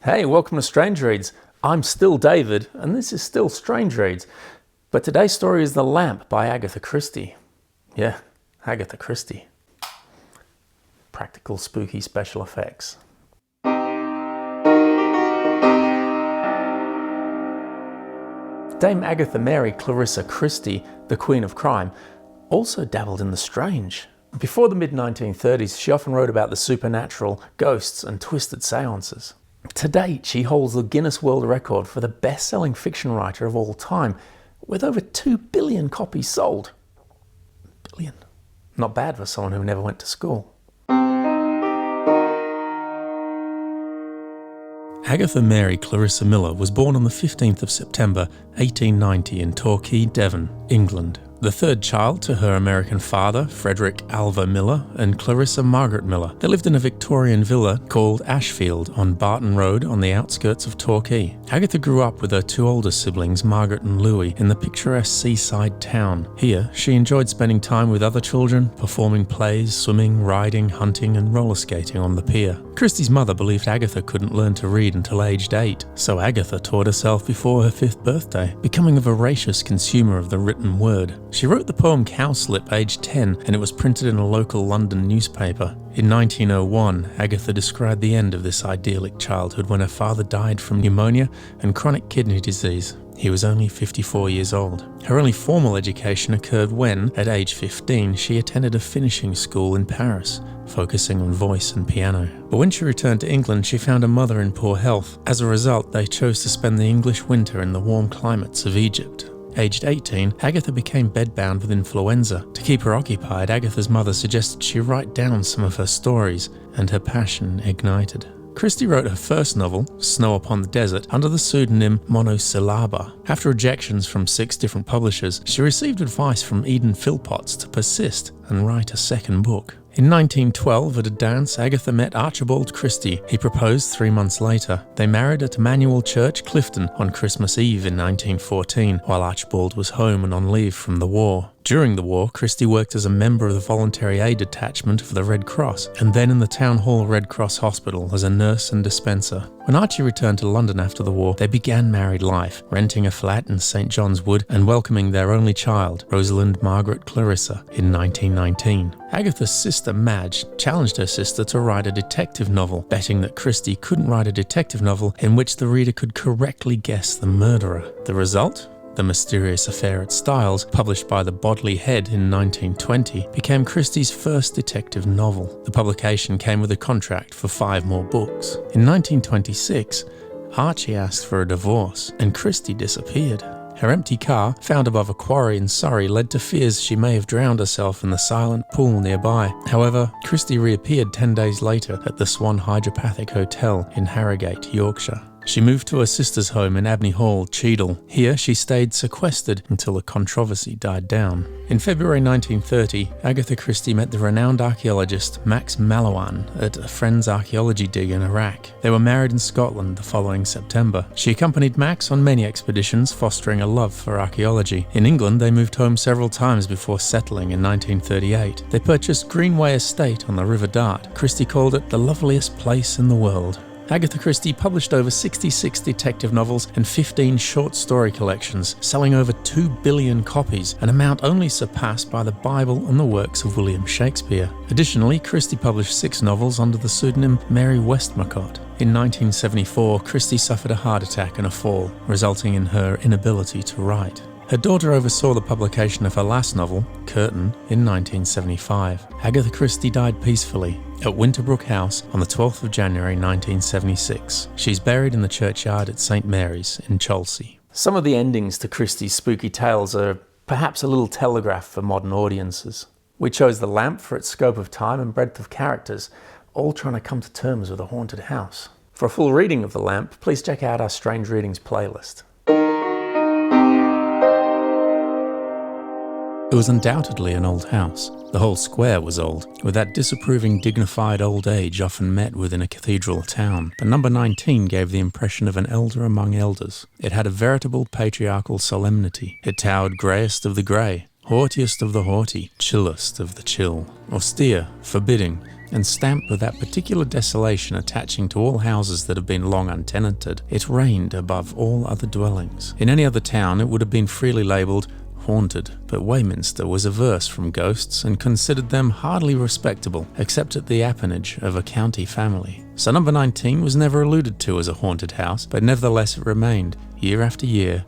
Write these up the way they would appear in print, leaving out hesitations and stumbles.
Hey, welcome to Strange Reads. I'm still David, and this is still Strange Reads. But today's story is The Lamp by Agatha Christie. Yeah, Agatha Christie. Practical spooky special effects. Dame Agatha Mary Clarissa Christie, the Queen of Crime, also dabbled in the strange. Before the mid-1930s, she often wrote about the supernatural, ghosts, and twisted seances. To date, she holds the Guinness World Record for the best-selling fiction writer of all time, with over 2 billion copies sold. Billion. Not bad for someone who never went to school. Agatha Mary Clarissa Miller was born on the 15th of September 1890 in Torquay, Devon, England. The third child to her American father, Frederick Alva Miller, and Clarissa Margaret Miller. They lived in a Victorian villa called Ashfield on Barton Road on the outskirts of Torquay. Agatha grew up with her two older siblings, Margaret and Louis, in the picturesque seaside town. Here, she enjoyed spending time with other children, performing plays, swimming, riding, hunting, and roller skating on the pier. Christie's mother believed Agatha couldn't learn to read until aged 8, so Agatha taught herself before her 5th birthday, becoming a voracious consumer of the written word. She wrote the poem Cowslip aged 10, and it was printed in a local London newspaper. In 1901, Agatha described the end of this idyllic childhood when her father died from pneumonia and chronic kidney disease. He was only 54 years old. Her only formal education occurred when, at age 15, she attended a finishing school in Paris, focusing on voice and piano. But when she returned to England, she found her mother in poor health. As a result, they chose to spend the English winter in the warm climates of Egypt. Aged 18, Agatha became bedbound with influenza. To keep her occupied, Agatha's mother suggested she write down some of her stories, and her passion ignited. Christie wrote her first novel, Snow Upon the Desert, under the pseudonym Monosyllaba. After rejections from 6 different publishers, she received advice from Eden Philpotts to persist and write a second book. In 1912, at a dance, Agatha met Archibald Christie. He proposed 3 months later. They married at Emmanuel Church, Clifton, on Christmas Eve in 1914, while Archibald was home and on leave from the war. During the war, Christie worked as a member of the Voluntary Aid Detachment for the Red Cross, and then in the Town Hall Red Cross Hospital as a nurse and dispenser. When Archie returned to London after the war, they began married life, renting a flat in St John's Wood and welcoming their only child, Rosalind Margaret Clarissa, in 1919. Agatha's sister Madge challenged her sister to write a detective novel, betting that Christie couldn't write a detective novel in which the reader could correctly guess the murderer. The result? The Mysterious Affair at Styles, published by the Bodley Head in 1920, became Christie's first detective novel. The publication came with a contract for 5 more books. In 1926, Archie asked for a divorce, and Christie disappeared. Her empty car, found above a quarry in Surrey, led to fears she may have drowned herself in the silent pool nearby. However, Christie reappeared 10 days later at the Swan Hydropathic Hotel in Harrogate, Yorkshire. She moved to her sister's home in Abney Hall, Cheadle. Here, she stayed sequestered until the controversy died down. In February 1930, Agatha Christie met the renowned archaeologist Max Mallowan at a friend's archaeology dig in Iraq. They were married in Scotland the following September. She accompanied Max on many expeditions, fostering a love for archaeology. In England, they moved home several times before settling in 1938. They purchased Greenway Estate on the River Dart. Christie called it the loveliest place in the world. Agatha Christie published over 66 detective novels and 15 short story collections, selling over 2 billion copies, an amount only surpassed by the Bible and the works of William Shakespeare. Additionally, Christie published 6 novels under the pseudonym Mary Westmacott. In 1974, Christie suffered a heart attack and a fall, resulting in her inability to write. Her daughter oversaw the publication of her last novel, Curtain, in 1975. Agatha Christie died peacefully at Winterbrook House on the 12th of January 1976. She's buried in the churchyard at St Mary's in Chelsea. Some of the endings to Christie's spooky tales are perhaps a little telegraph for modern audiences. We chose The Lamp for its scope of time and breadth of characters, all trying to come to terms with a haunted house. For a full reading of The Lamp, please check out our Strange Readings playlist. It was undoubtedly an old house. The whole square was old, with that disapproving, dignified old age often met with in a cathedral town. But number 19 gave the impression of an elder among elders. It had a veritable patriarchal solemnity. It towered greyest of the grey, haughtiest of the haughty, chillest of the chill, austere, forbidding, and stamped with that particular desolation attaching to all houses that have been long untenanted, it reigned above all other dwellings. In any other town it would have been freely labelled haunted, but Westminster was averse from ghosts and considered them hardly respectable, except at the appanage of a county family. So number 19 was never alluded to as a haunted house, but nevertheless it remained, year after year,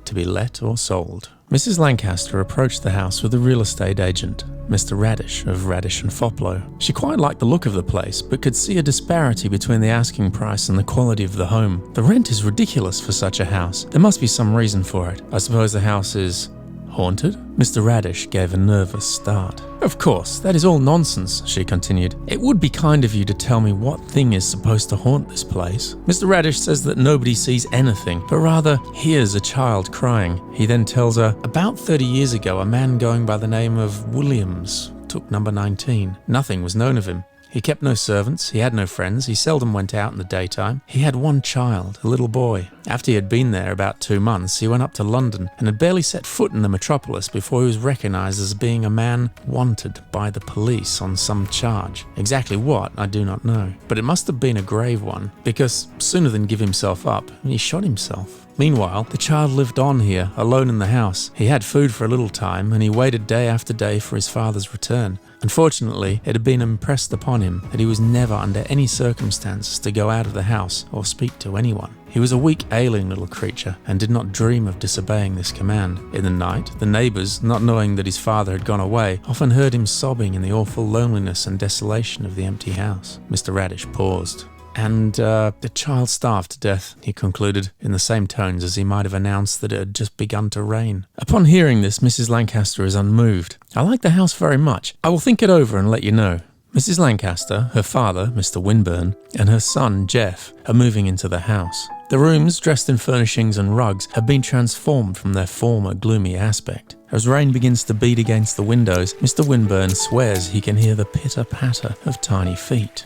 to be let or sold. Mrs. Lancaster approached the house with a real estate agent, Mr. Radish of Radish and Foplow. She quite liked the look of the place, but could see a disparity between the asking price and the quality of the home. The rent is ridiculous for such a house. There must be some reason for it. I suppose the house is haunted? Mr. Radish gave a nervous start. Of course, that is all nonsense, she continued. It would be kind of you to tell me what thing is supposed to haunt this place. Mr. Radish says that nobody sees anything, but rather hears a child crying. He then tells her, about 30 years ago, a man going by the name of Williams took number 19. Nothing was known of him. He kept no servants, he had no friends, he seldom went out in the daytime. He had one child, a little boy. After he had been there about 2 months, he went up to London and had barely set foot in the metropolis before he was recognised as being a man wanted by the police on some charge. Exactly what, I do not know. But it must have been a grave one, because sooner than give himself up, he shot himself. Meanwhile, the child lived on here, alone in the house. He had food for a little time, and he waited day after day for his father's return. Unfortunately, it had been impressed upon him that he was never under any circumstances to go out of the house or speak to anyone. He was a weak, ailing little creature and did not dream of disobeying this command. In the night, the neighbours, not knowing that his father had gone away, often heard him sobbing in the awful loneliness and desolation of the empty house. Mr. Radish paused. And the child starved to death, he concluded, in the same tones as he might have announced that it had just begun to rain. Upon hearing this, Mrs. Lancaster is unmoved. I like the house very much. I will think it over and let you know. Mrs. Lancaster, her father, Mr. Winburn, and her son, Jeff, are moving into the house. The rooms, dressed in furnishings and rugs, have been transformed from their former gloomy aspect. As rain begins to beat against the windows, Mr. Winburn swears he can hear the pitter-patter of tiny feet.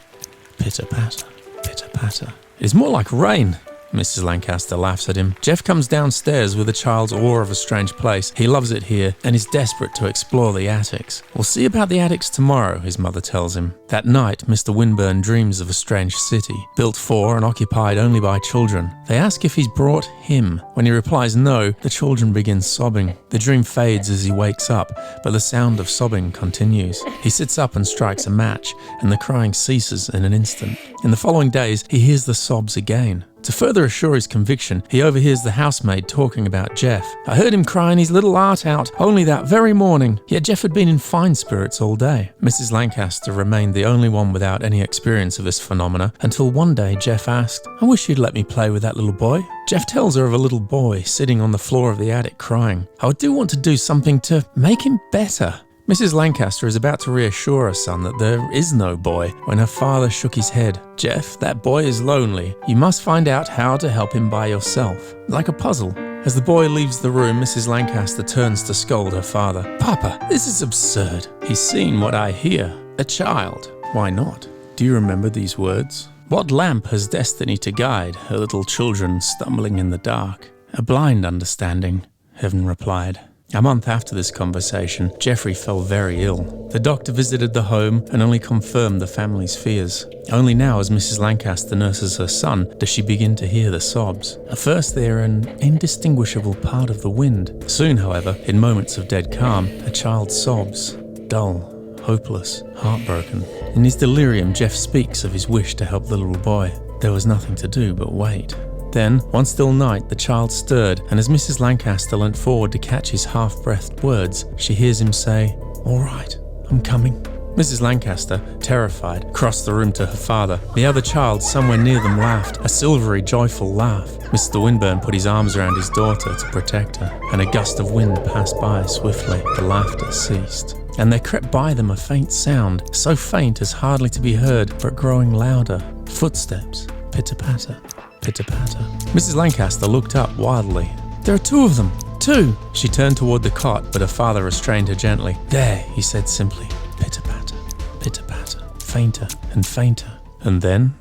Pitter-patter. Pitter-patter. It is more like rain. Mrs. Lancaster laughs at him. Jeff comes downstairs with a child's awe of a strange place. He loves it here and is desperate to explore the attics. We'll see about the attics tomorrow, his mother tells him. That night, Mr. Winburn dreams of a strange city, built for and occupied only by children. They ask if he's brought him. When he replies no, the children begin sobbing. The dream fades as he wakes up, but the sound of sobbing continues. He sits up and strikes a match, and the crying ceases in an instant. In the following days, he hears the sobs again. To further assure his conviction, he overhears the housemaid talking about Jeff. I heard him crying his little heart out only that very morning. Yet Jeff had been in fine spirits all day. Mrs. Lancaster remained the only one without any experience of this phenomena until one day Jeff asked, I wish you'd let me play with that little boy. Jeff tells her of a little boy sitting on the floor of the attic crying. I do want to do something to make him better. Mrs. Lancaster is about to reassure her son that there is no boy when her father shook his head. Jeff, that boy is lonely. You must find out how to help him by yourself. Like a puzzle. As the boy leaves the room, Mrs. Lancaster turns to scold her father. Papa, this is absurd. He's seen what I hear. A child. Why not? Do you remember these words? What lamp has destiny to guide her little children stumbling in the dark? A blind understanding, Heaven replied. A month after this conversation, Geoffrey fell very ill. The doctor visited the home and only confirmed the family's fears. Only now, as Mrs. Lancaster nurses her son, does she begin to hear the sobs. At first they are an indistinguishable part of the wind. Soon, however, in moments of dead calm, the child sobs, dull, hopeless, heartbroken. In his delirium, Jeff speaks of his wish to help the little boy. There was nothing to do but wait. Then, one still night, the child stirred, and as Mrs. Lancaster leant forward to catch his half-breathed words, she hears him say, All right, I'm coming. Mrs. Lancaster, terrified, crossed the room to her father. The other child, somewhere near them, laughed, a silvery, joyful laugh. Mr. Winburn put his arms around his daughter to protect her, and a gust of wind passed by swiftly. The laughter ceased. And there crept by them a faint sound, so faint as hardly to be heard, but growing louder. Footsteps, pitter-patter. Pitter-patter. Mrs. Lancaster looked up wildly. There are two of them. Two! She turned toward the cot, but her father restrained her gently. There, he said simply. Pitter-patter, pitter-patter. Fainter and fainter. And then,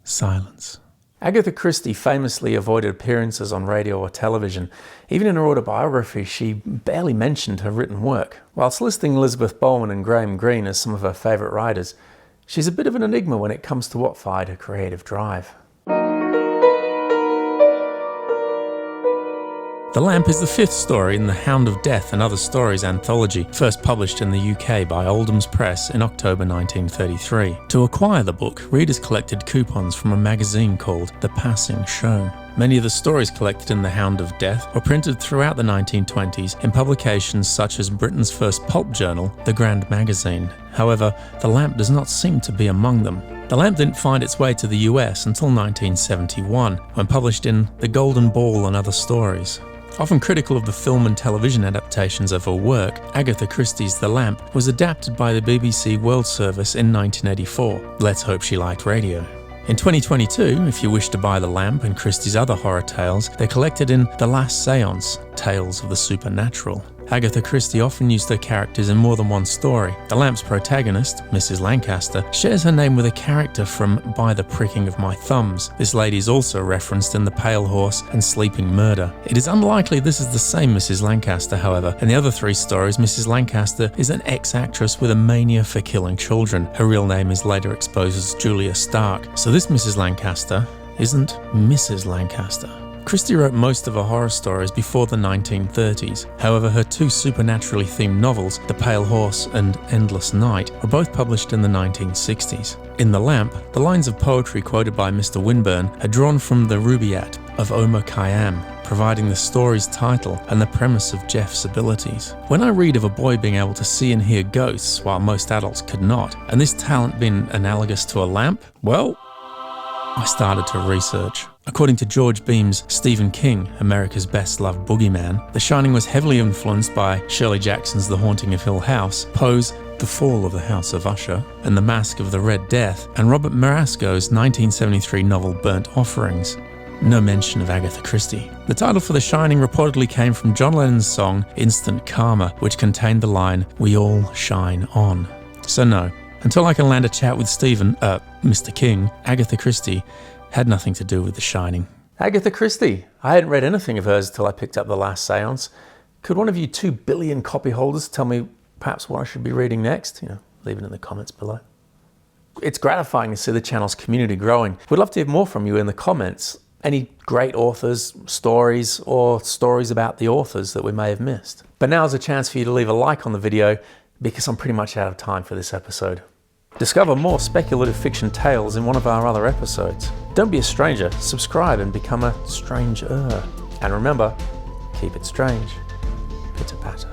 silence. Agatha Christie famously avoided appearances on radio or television. Even in her autobiography, she barely mentioned her written work. Whilst listing Elizabeth Bowman and Graham Greene as some of her favourite writers, She's a bit of an enigma when it comes to what fired her creative drive. The Lamp is the fifth story in the Hound of Death and Other Stories anthology, first published in the UK by Oldham's Press in October 1933. To acquire the book, readers collected coupons from a magazine called The Passing Show. Many of the stories collected in The Hound of Death were printed throughout the 1920s in publications such as Britain's first pulp journal, The Grand Magazine. However, The Lamp does not seem to be among them. The Lamp didn't find its way to the US until 1971, when published in The Golden Ball and Other Stories. Often critical of the film and television adaptations of her work, Agatha Christie's The Lamp was adapted by the BBC World Service in 1984. Let's hope she liked radio. In 2022, if you wish to buy The Lamp and Christie's other horror tales, they're collected in The Last Seance, Tales of the Supernatural. Agatha Christie often used her characters in more than one story. The Lamp's protagonist, Mrs. Lancaster, shares her name with a character from By the Pricking of My Thumbs. This lady is also referenced in The Pale Horse and Sleeping Murder. It is unlikely this is the same Mrs. Lancaster, however. In the other three stories, Mrs. Lancaster is an ex-actress with a mania for killing children. Her real name is later exposed as Julia Stark. So this Mrs. Lancaster isn't Mrs. Lancaster. Christie wrote most of her horror stories before the 1930s. However, her two supernaturally themed novels, The Pale Horse and Endless Night, were both published in the 1960s. In The Lamp, the lines of poetry quoted by Mr. Winburn are drawn from the Rubaiyat of Omar Khayyam, providing the story's title and the premise of Jeff's abilities. When I read of a boy being able to see and hear ghosts while most adults could not, and this talent being analogous to a lamp, well, I started to research. According to George Beam's Stephen King, America's best-loved boogeyman, The Shining was heavily influenced by Shirley Jackson's The Haunting of Hill House, Poe's The Fall of the House of Usher, and The Mask of the Red Death, and Robert Marasco's 1973 novel Burnt Offerings. No mention of Agatha Christie. The title for The Shining reportedly came from John Lennon's song Instant Karma, which contained the line, "We all shine on." So no, until I can land a chat with Mr. King, Agatha Christie had nothing to do with The Shining. Agatha Christie. I hadn't read anything of hers until I picked up The Last Seance. Could one of you 2 billion copy holders tell me perhaps what I should be reading next? Leave it in the comments below. It's gratifying to see the channel's community growing. We'd love to hear more from you in the comments. Any great authors, stories, or stories about the authors that we may have missed. But now's a chance for you to leave a like on the video because I'm pretty much out of time for this episode. Discover more speculative fiction tales in one of our other episodes. Don't be a stranger, subscribe and become a stranger. And remember, keep it strange. Pitter patter.